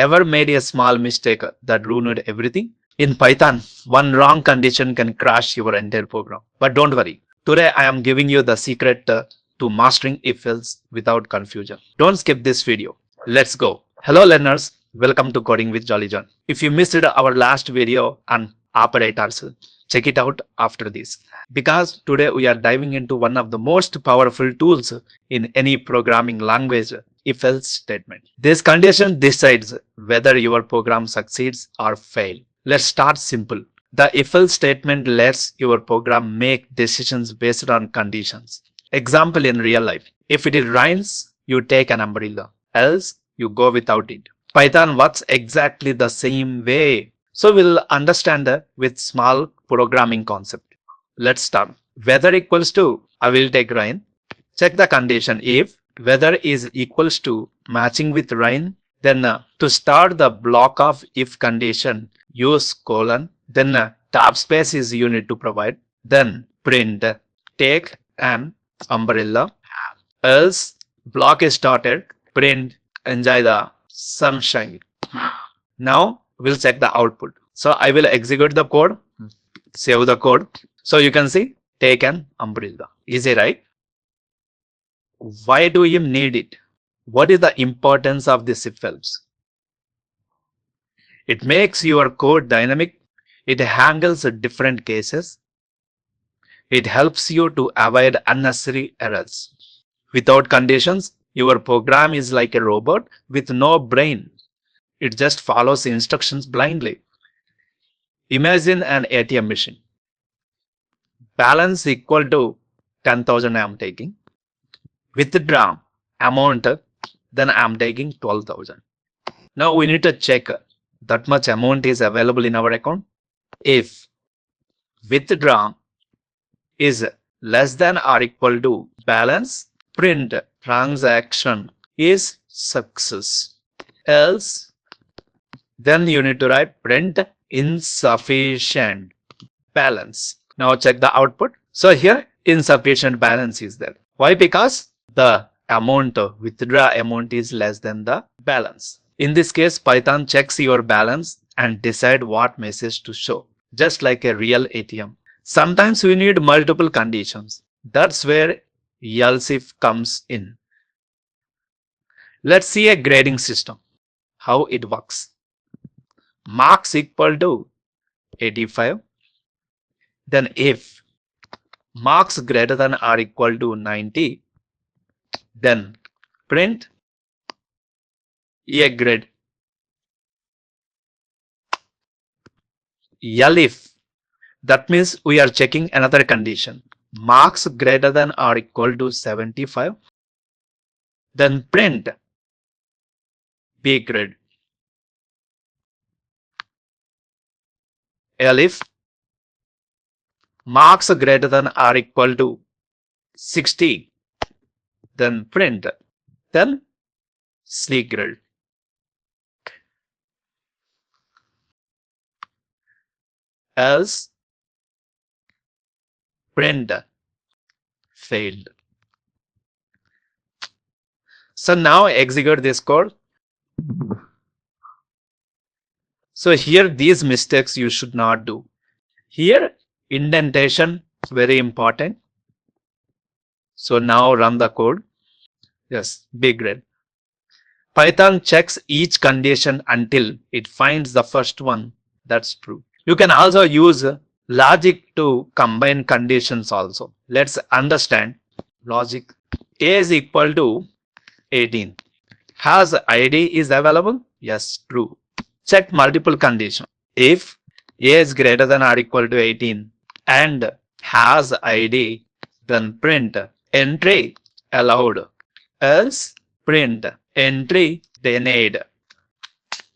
Ever made a small mistake that ruined everything? In Python, one wrong condition can crash your entire program. But don't worry. Today I am giving you the secret to mastering if-else without confusion. Don't skip this video. Let's go. Hello learners. Welcome to Coding with Jolly John. If you missed our last video on operators, check it out after this. Because today we are diving into one of the most powerful tools in any programming language, if-else statement. This condition decides whether your program succeeds or fails. Let's start simple. The if-else statement lets your program make decisions based on conditions. Example in real life. If it rains, you take an umbrella. Else, you go without it. Python works exactly the same way. So we'll understand with small programming concept. Let's start. Weather equals to, I will take rain. Check the condition. If weather is equals to matching with rain, then to start the block of if condition, use colon, then tab space is you need to provide, then print take an umbrella, else block is started, print enjoy the sunshine. Now we'll check the output. So I will execute the code, save the code. So you can see take an umbrella. Easy, right? Why do you need it? What is the importance of this if else? It makes your code dynamic. It handles different cases. It helps you to avoid unnecessary errors. Without conditions, your program is like a robot with no brain. It just follows instructions blindly. Imagine an ATM machine. Balance equal to 10,000 I am taking. Withdraw amount, then I am taking 12,000. Now we need to check that much amount is available in our account. If withdraw is less than or equal to balance, print transaction is success. Else, then you need to write print insufficient balance. Now check the output. So here insufficient balance is there. Why? Because the amount withdraw amount is less than the balance. In this case, Python checks your balance and decide what message to show, just like a real ATM. Sometimes we need multiple conditions. That's where else if comes in. Let's see a grading system, how it works. Marks equal to 85. Then if marks greater than or equal to 90, then print A grade. If, that means we are checking another condition. Marks greater than or equal to 75, then print B grade. If marks greater than or equal to 60, then print then C grade. Else print failed. So now execute this code. So here these mistakes you should not do. Here indentation very important. So now run the code. Yes, B grade. Python checks each condition until it finds the first one that's true. You can also use logic to combine conditions also. Let's understand logic. A is equal to 18. Has ID is available? Yes, true. Check multiple conditions. If A is greater than or equal to 18 and has ID, then print entry allowed. Else print entry denied.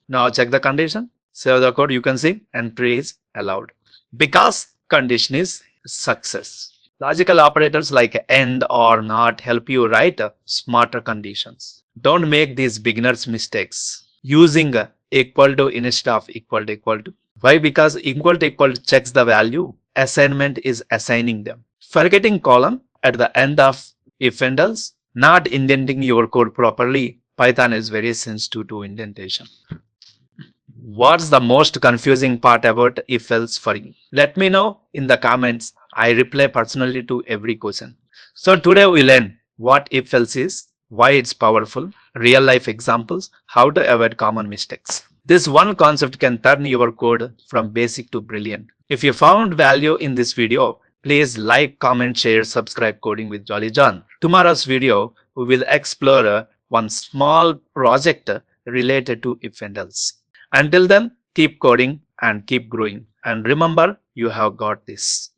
Now check the condition. Save the code. You can see entry is allowed because condition is success. Logical operators like AND or NOT help you write smarter conditions. Don't make these beginners mistakes using equal to instead of equal to. Why? Because equal to checks the value. Assignment is assigning them. Forgetting column at the end of if and else, not indenting your code properly. Python is very sensitive to indentation. What's the most confusing part about if else for you? Let me know in the comments. I reply personally to every question. So today we learn what if else is, why it's powerful, real life examples, how to avoid common mistakes. This one concept can turn your code from basic to brilliant. If you found value in this video, please like, comment, share, subscribe Coding with Jolly John. Tomorrow's video, we will explore one small project related to if and else. Until then, keep coding and keep growing. And remember, you have got this.